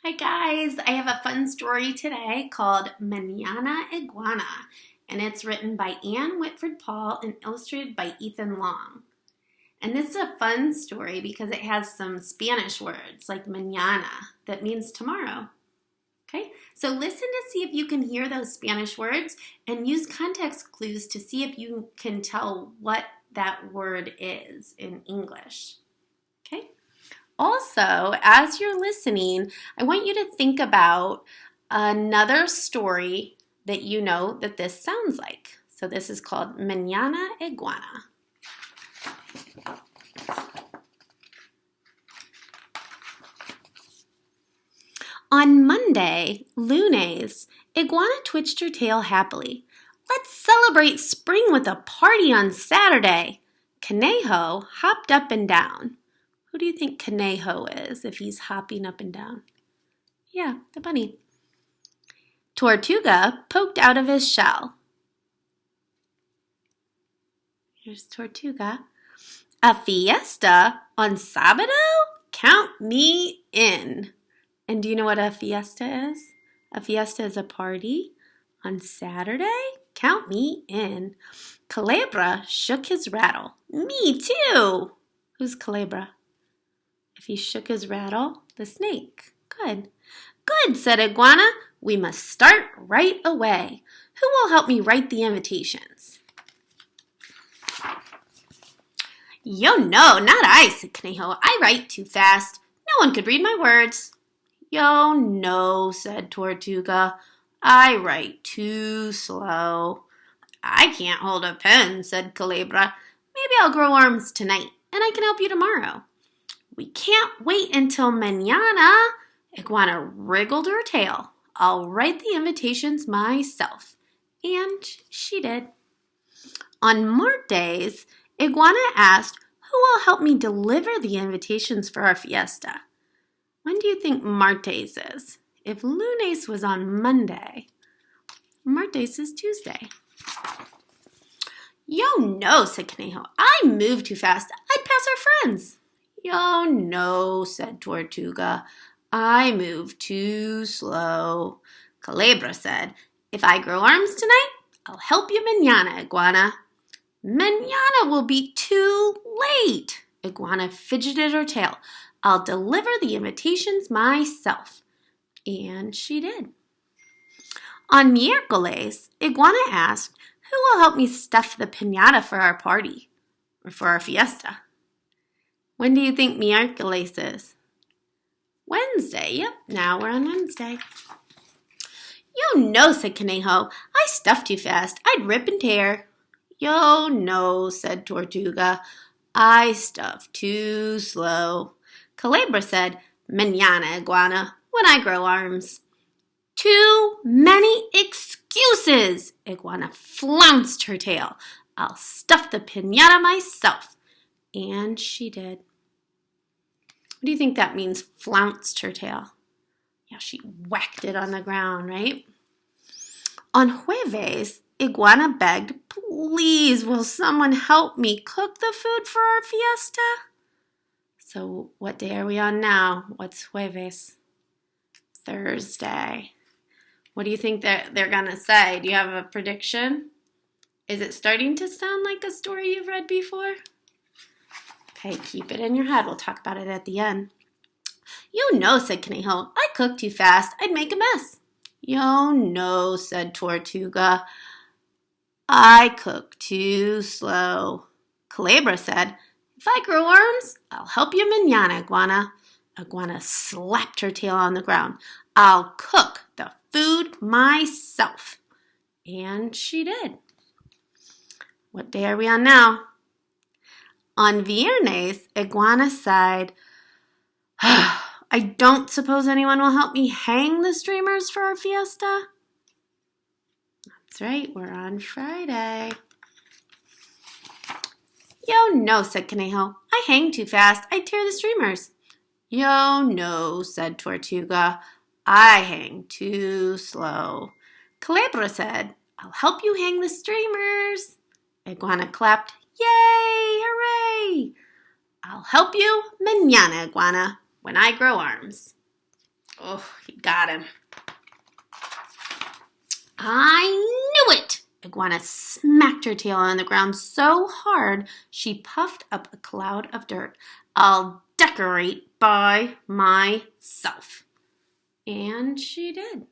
Hi guys, I have a fun story today called Manana, Iguana, and it's written by Whitford Paul and illustrated by Ethan Long. And this is a fun story because it has some Spanish words like mañana that means tomorrow. Okay, so listen to see if you can hear those Spanish words and use context clues to see if you can tell what that word is in English. Okay. Also, as you're listening, I want you to think about another story that you know that this sounds like. So this is called Manana Iguana. On Monday, lunes, Iguana twitched her tail happily. Let's celebrate spring with a party on Saturday. Conejo hopped up and down. Who do you think Conejo is if he's hopping up and down? Yeah, the bunny. Tortuga poked out of his shell. Here's Tortuga. A fiesta on Sábado? Count me in. And do you know what a fiesta is? A fiesta is a party on Saturday? Count me in. Culebra shook his rattle. Me too. Who's Culebra? If he shook his rattle, the snake. Good. Good, said Iguana. We must start right away. Who will help me write the invitations? Yo, no, not I, said Conejo. I write too fast. No one could read my words. Yo, no, said Tortuga. I write too slow. I can't hold a pen, said Culebra. Maybe I'll grow arms tonight, and I can help you tomorrow. We can't wait until mañana. Iguana wriggled her tail. I'll write the invitations myself. And she did. On Martes, Iguana asked, who will help me deliver the invitations for our fiesta? When do you think Martes is? If lunes was on Monday, Martes is Tuesday. Yo, no, said Conejo. I move too fast. I'd pass our friends. Yo, no, said Tortuga. I move too slow. Culebra said, if I grow arms tonight, I'll help you mañana, Iguana. Mañana will be too late. Iguana fidgeted her tail. I'll deliver the invitations myself. And she did. On miércoles, Iguana asked, who will help me stuff the piñata for our party, or for our fiesta? When do you think miércoles is? Wednesday. Yep, now we're on Wednesday. Yo, no, said Conejo. I stuffed too fast. I'd rip and tear. Yo, no, said Tortuga. I stuffed too slow. Culebra said, mañana, Iguana, when I grow arms. Too many excuses. Iguana flounced her tail. I'll stuff the piñata myself. And she did. What do you think that means, flounced her tail? Yeah, she whacked it on the ground, right? On Jueves, Iguana begged, please, will someone help me cook the food for our fiesta? So what day are we on now? What's Jueves? Thursday. What do you think they're going to say? Do you have a prediction? Is it starting to sound like a story you've read before? Okay, keep it in your head. We'll talk about it at the end. Yo, no, said Conejo. I cook too fast. I'd make a mess. Yo, no, said Tortuga. I cook too slow. Culebra said, if I grow arms, I'll help you mañana, Iguana. Iguana slapped her tail on the ground. I'll cook the food myself. And she did. What day are we on now? On Viernes, Iguana sighed, I don't suppose anyone will help me hang the streamers for our fiesta? That's right, we're on Friday. Yo, no, said Conejo. I hang too fast. I'd tear the streamers. Yo, no, said Tortuga. I hang too slow. Culebra said, I'll help you hang the streamers. Iguana clapped. Yay! Hooray! I'll help you mañana, Iguana, when I grow arms. Oh, he got him. I knew it! Iguana smacked her tail on the ground so hard she puffed up a cloud of dirt. I'll decorate by myself. And she did.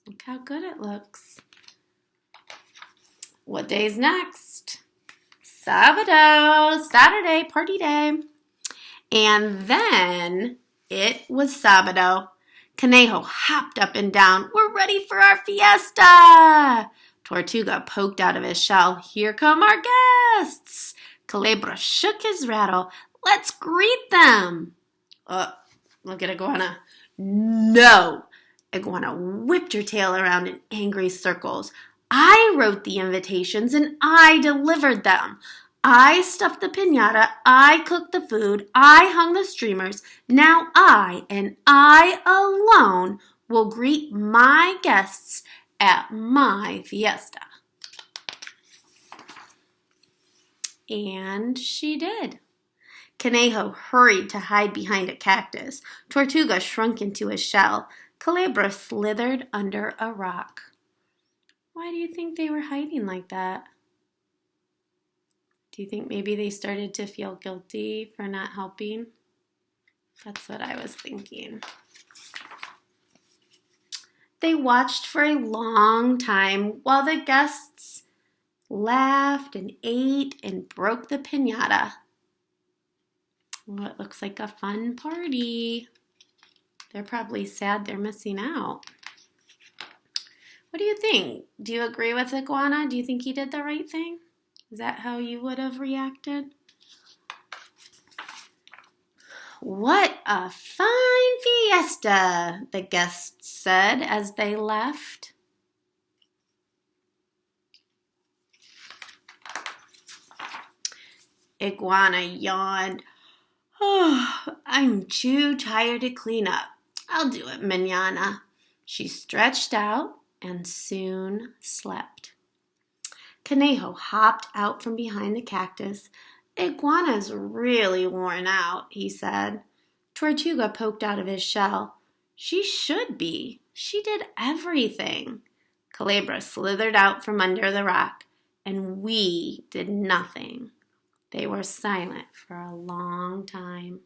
Look how good it looks. What day's next? Saturday, party day. And then it was Sabado. Conejo hopped up and down. We're ready for our fiesta. Tortuga poked out of his shell. Here come our guests. Culebra shook his rattle. Let's greet them. Look at Iguana. No. Iguana whipped her tail around in angry circles. I wrote the invitations and I delivered them. I stuffed the piñata, I cooked the food, I hung the streamers. Now I, and I alone, will greet my guests at my fiesta. And she did. Conejo hurried to hide behind a cactus. Tortuga shrunk into his shell. Culebra slithered under a rock. Why do you think they were hiding like that? Do you think maybe they started to feel guilty for not helping? That's what I was thinking. They watched for a long time while the guests laughed and ate and broke the piñata. Well, it looks like a fun party. They're probably sad they're missing out. What do you think? Do you agree with Iguana? Do you think he did the right thing? Is that how you would have reacted? What a fine fiesta, the guests said as they left. Iguana yawned. Oh, I'm too tired to clean up. I'll do it manana. She stretched out and soon slept. Conejo hopped out from behind the cactus. Iguana's really worn out, he said. Tortuga poked out of his shell. She should be. She did everything. Culebra slithered out from under the rock, and we did nothing. They were silent for a long time.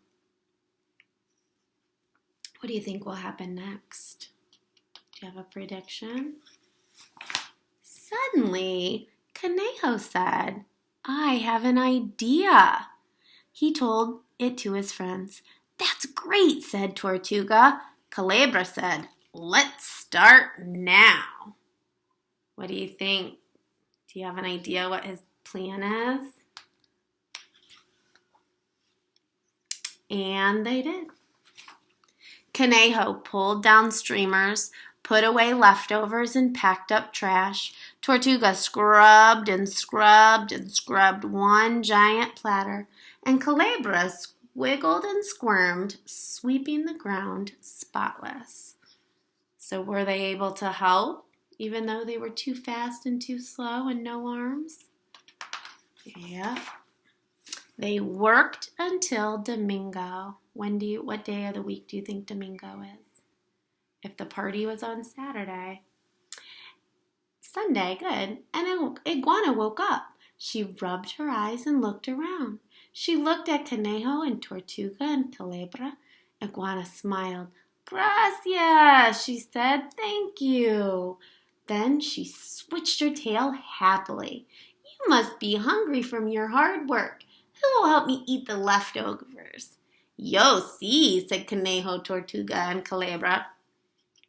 What do you think will happen next? Do you have a prediction? Suddenly, Conejo said, I have an idea. He told it to his friends. That's great, said Tortuga. Culebra said, let's start now. What do you think? Do you have an idea what his plan is? And they did. Conejo pulled down streamers, put away leftovers, and packed up trash. Tortuga scrubbed and scrubbed and scrubbed one giant platter, and Culebra squiggled and squirmed, sweeping the ground spotless. So were they able to help, even though they were too fast and too slow and no arms? Yeah. They worked until Domingo. What day of the week do you think Domingo is? If the party was on Saturday. Sunday, good. And Iguana woke up. She rubbed her eyes and looked around. She looked at Conejo and Tortuga and Culebra. Iguana smiled. Gracias, she said. Thank you. Then she switched her tail happily. You must be hungry from your hard work. Who will help me eat the leftovers? Yo sí, said Conejo, Tortuga, and Culebra.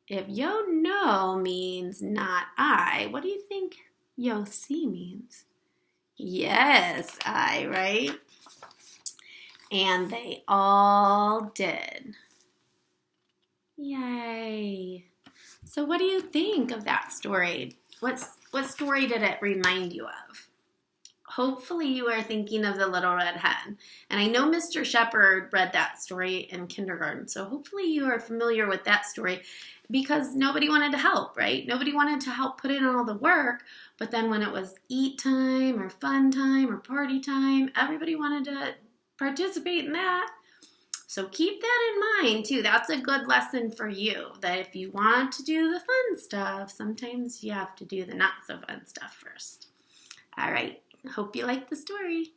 If yo no means not I, what do you think yo sí means? Yes, I, right? And they all did. Yay. So what do you think of that story? What story did it remind you of? Hopefully you are thinking of the Little Red Hen. And I know Mr. Shepherd read that story in kindergarten. So hopefully you are familiar with that story because nobody wanted to help, right? Nobody wanted to help put in all the work. But then when it was eat time or fun time or party time, everybody wanted to participate in that. So keep that in mind too. That's a good lesson for you, that if you want to do the fun stuff, sometimes you have to do the not so fun stuff first. All right. Hope you like the story.